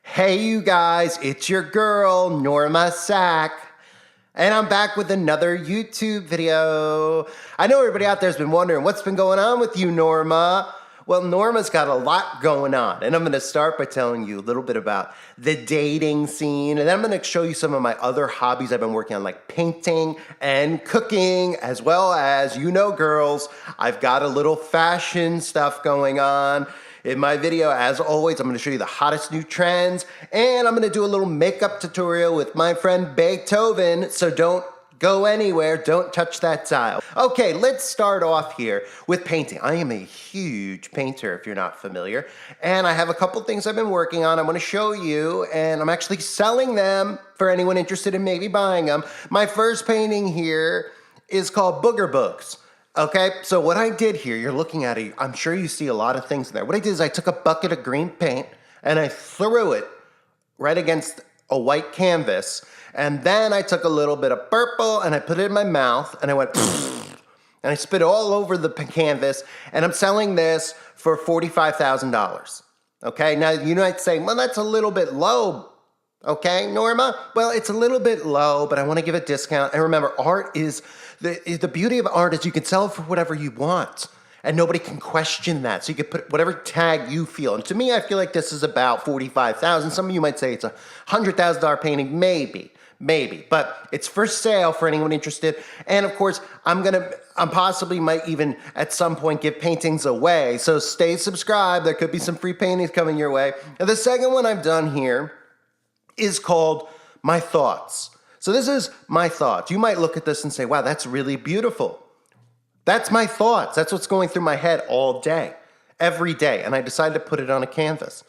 Hey you guys, it's your girl, Norma Sack. And I'm back with another YouTube video. I know everybody out there has been wondering what's been going on with you, Norma. Well, Norma's got a lot going on, and I'm going to start by telling you a little bit about the dating scene, and then I'm going to show you some of my other hobbies I've been working on, like painting and cooking, as well as, you know, girls, I've got a little fashion stuff going on. In my video, as always, I'm going to show you the hottest new trends, and I'm going to do a little makeup tutorial with my friend Beethoven, so don't go anywhere, don't touch that dial. Okay, let's start off here with painting. I am a huge painter, if you're not familiar, and I have a couple things I've been working on I want to show you, and I'm actually selling them for anyone interested in maybe buying them. My first painting here is called Booger Books. Okay, so what I did here, you're looking at it, I'm sure you see a lot of things in there. What I did is I took a bucket of green paint and I threw it right against a white canvas. And then I took a little bit of purple and I put it in my mouth and I went and I spit it all over the canvas, and I'm selling this for $45,000. Okay, now you might say, well, that's a little bit low. Okay, Norma? Well, it's a little bit low, but I want to give a discount. And remember, art is, the beauty of art is you can sell it for whatever you want. And nobody can question that. So you can put whatever tag you feel. And to me, I feel like this is about $45,000. Some of you might say it's a $100,000 painting, maybe. But it's for sale for anyone interested. And of course, I possibly might even at some point give paintings away. So stay subscribed. There could be some free paintings coming your way. And the second one I've done here is called My Thoughts. So this is my thoughts. You might look at this and say, wow, that's really beautiful. That's my thoughts. That's what's going through my head all day, every day. And I decided to put it on a canvas,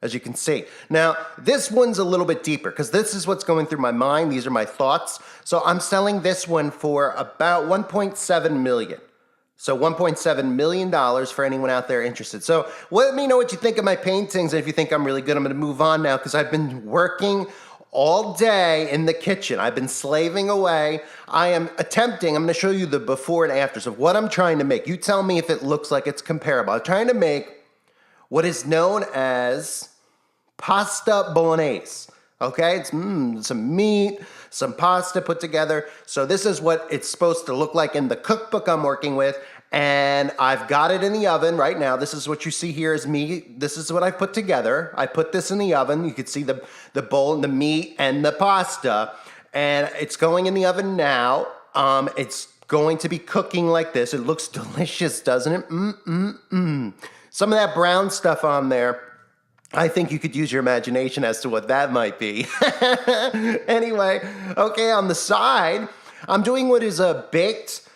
as you can see. Now, this one's a little bit deeper because this is what's going through my mind. These are my thoughts. So I'm selling this one for about $1.7 million. So $1.7 million for anyone out there interested. So let me know what you think of my paintings. And if you think I'm really good, I'm going to move on now because I've been working all day in the kitchen. I've been slaving away. I'm going to show you the before and afters of what I'm trying to make. You tell me if it looks like it's comparable. I'm trying to make what is known as pasta bolognese. Okay, it's some meat, some pasta put together. So this is what it's supposed to look like in the cookbook I'm working with. And I've got it in the oven right now. This is what you see here is me. This is what I put together. I put this in the oven. You can see the bowl and the meat and the pasta. And it's going in the oven now. It's going to be cooking like this. It looks delicious, doesn't it? Some of that brown stuff on there, I think you could use your imagination as to what that might be. Anyway, okay, on the side, I'm doing what is a baked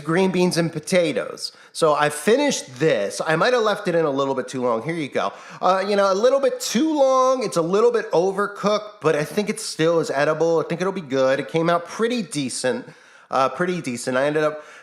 green beans and potatoes. So I finished this. I might have left it in a little bit too long. Here you go. A little bit too long. It's a little bit overcooked, but I think it still is edible. I think it'll be good. It came out pretty decent. I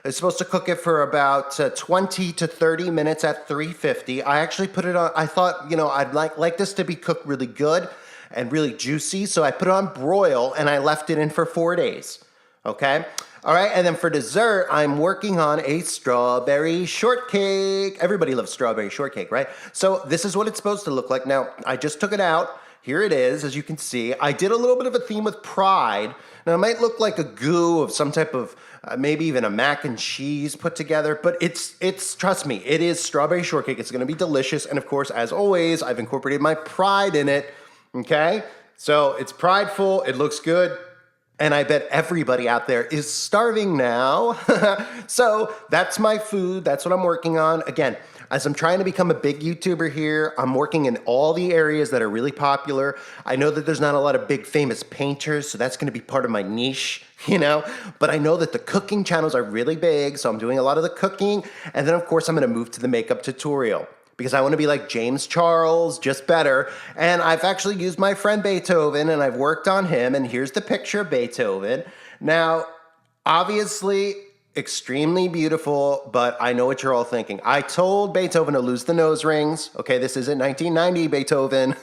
was supposed to cook it for about 20 to 30 minutes at 350. I actually put it on, I thought, I'd like this to be cooked really good and really juicy. So I put it on broil and I left it in for 4 days. Okay. All right. And then for dessert, I'm working on a strawberry shortcake. Everybody loves strawberry shortcake, right? So this is what it's supposed to look like. Now, I just took it out. Here it is, as you can see. I did a little bit of a theme with pride. Now, it might look like a goo of some type of, maybe even a mac and cheese put together, but it's trust me, it is strawberry shortcake. It's going to be delicious. And of course, as always, I've incorporated my pride in it, okay? So it's prideful, it looks good, and I bet everybody out there is starving now. So that's my food, that's what I'm working on. Again, as I'm trying to become a big YouTuber here, I'm working in all the areas that are really popular. I know that there's not a lot of big famous painters, so that's gonna be part of my niche, But I know that the cooking channels are really big, so I'm doing a lot of the cooking. And then of course, I'm gonna move to the makeup tutorial because I wanna be like James Charles, just better. And I've actually used my friend Beethoven and I've worked on him, and here's the picture of Beethoven. Now, obviously, extremely beautiful, but I know what you're all thinking. I told Beethoven to lose the nose rings. Okay, this isn't 1990, Beethoven.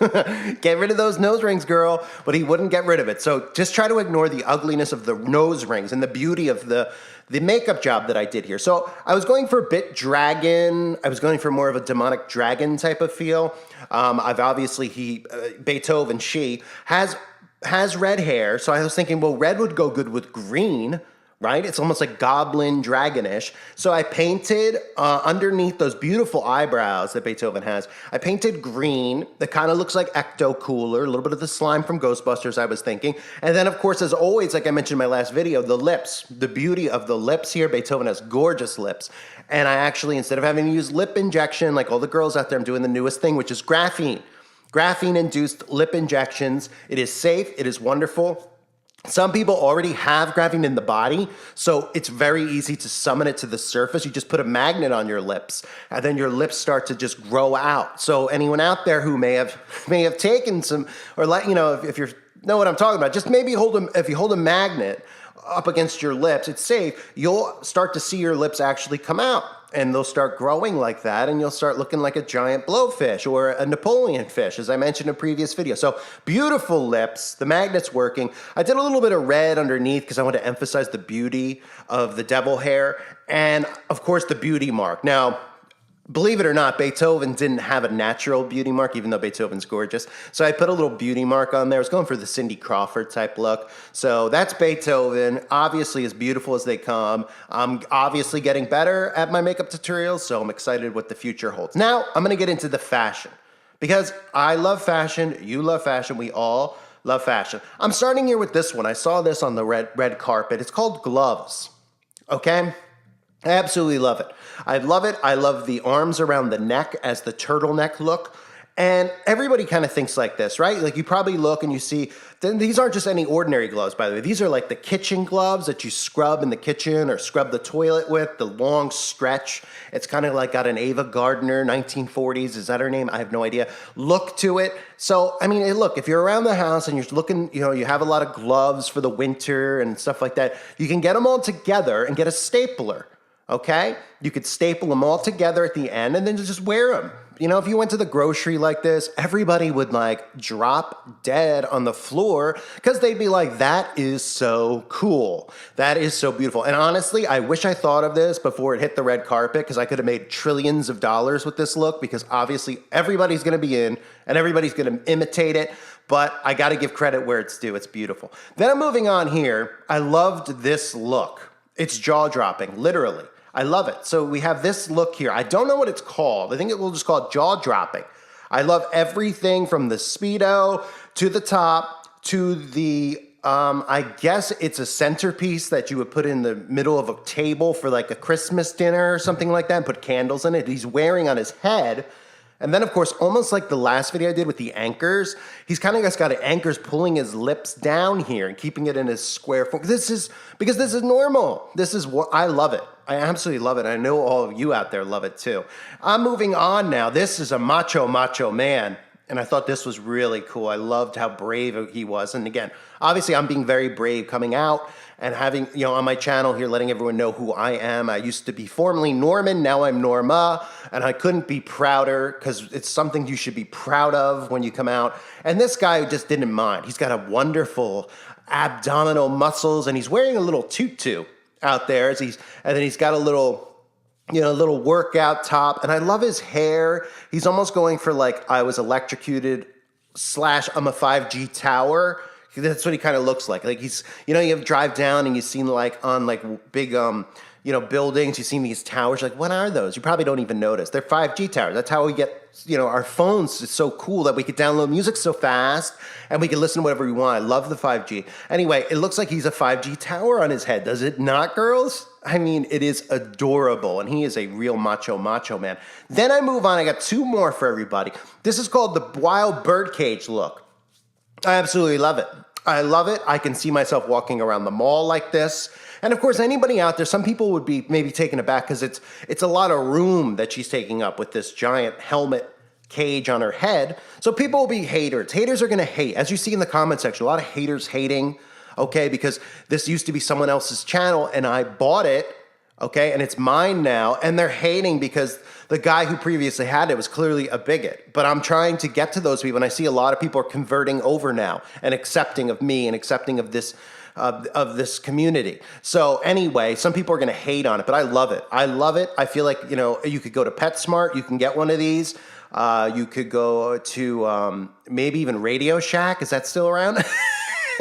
Get rid of those nose rings, girl. But he wouldn't get rid of it. So just try to ignore the ugliness of the nose rings and the beauty of the the makeup job that I did here. So I was going for a bit dragon. I was going for more of a demonic dragon type of feel. I've obviously, Beethoven, she has red hair. So I was thinking, well, red would go good with green, right? It's almost like goblin dragonish. So I painted underneath those beautiful eyebrows that Beethoven has, I painted green that kind of looks like Ecto Cooler, a little bit of the slime from Ghostbusters, I was thinking. And then, of course, as always, like I mentioned in my last video, the lips, the beauty of the lips here. Beethoven has gorgeous lips. And I actually, instead of having to use lip injection, like all the girls out there, I'm doing the newest thing, which is graphene. Graphene-induced lip injections. It is safe. It is wonderful. Some people already have graphene in the body, so it's very easy to summon it to the surface. You just put a magnet on your lips, and then your lips start to just grow out. So anyone out there who may have taken some, or like, you know, if you know what I'm talking about, just maybe if you hold a magnet up against your lips, it's safe. You'll start to see your lips actually come out. And they'll start growing like that, and you'll start looking like a giant blowfish or a Napoleon fish, as I mentioned in a previous video. So beautiful lips, the magnet's working. I did a little bit of red underneath because I want to emphasize the beauty of the devil hair, and of course the beauty mark. Now, believe it or not, Beethoven didn't have a natural beauty mark, even though Beethoven's gorgeous. So I put a little beauty mark on there. I was going for the Cindy Crawford type look. So that's Beethoven, obviously as beautiful as they come. I'm obviously getting better at my makeup tutorials, so I'm excited what the future holds. Now, I'm gonna get into the fashion, because I love fashion, you love fashion, we all love fashion. I'm starting here with this one. I saw this on the red carpet. It's called gloves, okay? I absolutely love it. I love it. I love the arms around the neck as the turtleneck look. And everybody kind of thinks like this, right? Like you probably look and you see, then these aren't just any ordinary gloves, by the way. These are like the kitchen gloves that you scrub in the kitchen or scrub the toilet with, the long stretch. It's kind of like got an Ava Gardner, 1940s, is that her name? I have no idea. Look to it. So, I mean, look, if you're around the house and you're looking, you know, you have a lot of gloves for the winter and stuff like that, you can get them all together and get a stapler. Okay? You could staple them all together at the end and then just wear them. You know, if you went to the grocery like this, everybody would like drop dead on the floor because they'd be like, that is so cool. That is so beautiful. And honestly, I wish I thought of this before it hit the red carpet, because I could have made trillions of dollars with this look, because obviously everybody's going to be in and everybody's going to imitate it. But I got to give credit where it's due. It's beautiful. Then I'm moving on here. I loved this look. It's jaw-dropping, literally. I love it. So we have this look here. I don't know what it's called. I think we'll just call it jaw-dropping. I love everything from the Speedo to the top to the, I guess it's a centerpiece that you would put in the middle of a table for like a Christmas dinner or something like that and put candles in it. He's wearing on his head. And then, of course, almost like the last video I did with the anchors, he's kind of just got anchors pulling his lips down here and keeping it in his square form. Because this is normal. This is what I love it. I absolutely love it. I know all of you out there love it too. I'm moving on now. This is a macho man. And I thought this was really cool. I loved how brave he was. And again, obviously I'm being very brave coming out and having, you know, on my channel here, letting everyone know who I am. I used to be formerly Norman, now I'm Norma, and I couldn't be prouder, because it's something you should be proud of when you come out. And this guy just didn't mind. He's got a wonderful abdominal muscles, and he's wearing a little tutu out there, and then he's got a little, you know, little workout top. And I love his hair. He's almost going for like, I was electrocuted / I'm a 5G tower. That's what he kind of looks like. Like he's, you know, you drive down and you've seen like on like big, you know, buildings, you've seen these towers. Like, what are those? You probably don't even notice. They're 5G towers. That's how we get, you know, our phones. It's so cool that we could download music so fast and we can listen to whatever we want. I love the 5G. Anyway, it looks like he's a 5G tower on his head. Does it not, girls? I mean, it is adorable, and he is a real macho man. Then I move on. I got two more for everybody. This is called the wild birdcage look. I absolutely love it. I love it. I can see myself walking around the mall like this. And of course, anybody out there, some people would be maybe taken aback because it's a lot of room that she's taking up with this giant helmet cage on her head. So people will be haters. Haters are going to hate. As you see in the comment section, a lot of haters hating, okay, because this used to be someone else's channel and I bought it, okay, and it's mine now, and they're hating because the guy who previously had it was clearly a bigot. But I'm trying to get to those people, and I see a lot of people are converting over now and accepting of me and accepting of this of this community. So anyway, some people are going to hate on it, but I love it. I love it. I feel like, you know, you could go to PetSmart, you can get one of these. You could go to maybe even Radio Shack. Is that still around?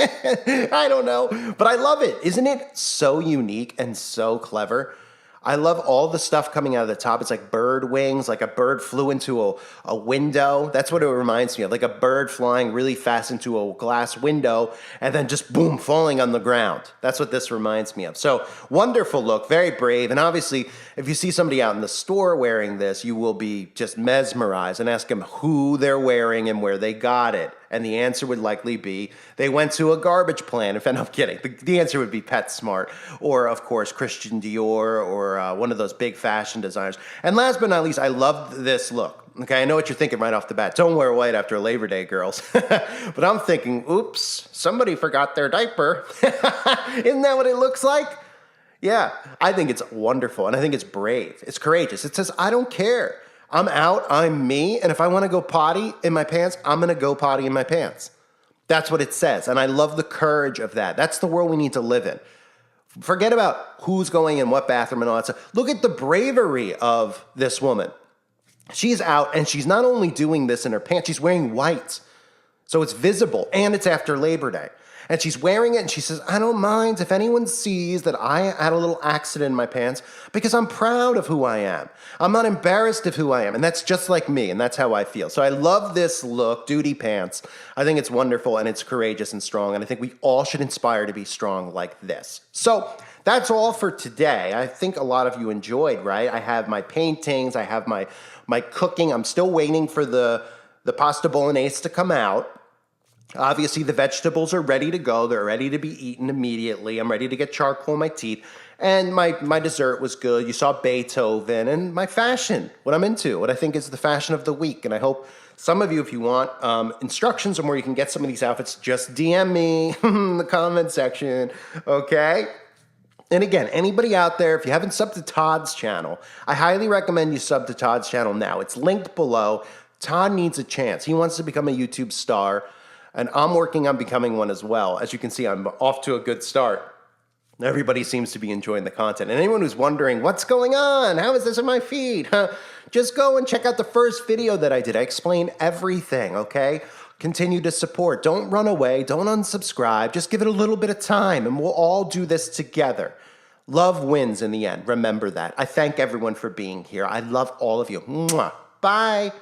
I don't know, but I love it. Isn't it so unique and so clever? I love all the stuff coming out of the top. It's like bird wings, like a bird flew into a window. That's what it reminds me of, like a bird flying really fast into a glass window and then just boom, falling on the ground. That's what this reminds me of. So wonderful look, very brave. And obviously, if you see somebody out in the store wearing this, you will be just mesmerized and ask them who they're wearing and where they got it. And the answer would likely be they went to a garbage plan. If I'm kidding, the answer would be PetSmart or, of course, Christian Dior or one of those big fashion designers. And last but not least, I love this look. Okay, I know what you're thinking right off the bat. Don't wear white after Labor Day, girls. But I'm thinking, oops, somebody forgot their diaper. Isn't that what it looks like? Yeah, I think it's wonderful, and I think it's brave. It's courageous. It says, I don't care. I'm out, I'm me, and if I want to go potty in my pants, I'm going to go potty in my pants. That's what it says, and I love the courage of that. That's the world we need to live in. Forget about who's going in what bathroom and all that stuff. Look at the bravery of this woman. She's out, and she's not only doing this in her pants, she's wearing white. So it's visible, and it's after Labor Day. And she's wearing it, and she says, I don't mind if anyone sees that I had a little accident in my pants because I'm proud of who I am. I'm not embarrassed of who I am, and that's just like me, and that's how I feel. So I love this look, duty pants. I think it's wonderful, and it's courageous and strong, and I think we all should inspire to be strong like this. So that's all for today. I think a lot of you enjoyed, right? I have my paintings, I have my cooking. I'm still waiting for the pasta bolognese to come out. Obviously, the vegetables are ready to go. They're ready to be eaten immediately. I'm ready to get charcoal in my teeth. And my dessert was good. You saw Beethoven. And my fashion, what I'm into, what I think is the fashion of the week. And I hope some of you, if you want instructions on where you can get some of these outfits, just DM me in the comment section, okay? And again, anybody out there, if you haven't subbed to Todd's channel, I highly recommend you sub to Todd's channel now. It's linked below. Todd needs a chance. He wants to become a YouTube star. And I'm working on becoming one as well. As you can see, I'm off to a good start. Everybody seems to be enjoying the content. And anyone who's wondering, what's going on? How is this in my feed? Just go and check out the first video that I did. I explain everything, okay? Continue to support. Don't run away. Don't unsubscribe. Just give it a little bit of time, and we'll all do this together. Love wins in the end. Remember that. I thank everyone for being here. I love all of you. Mwah. Bye.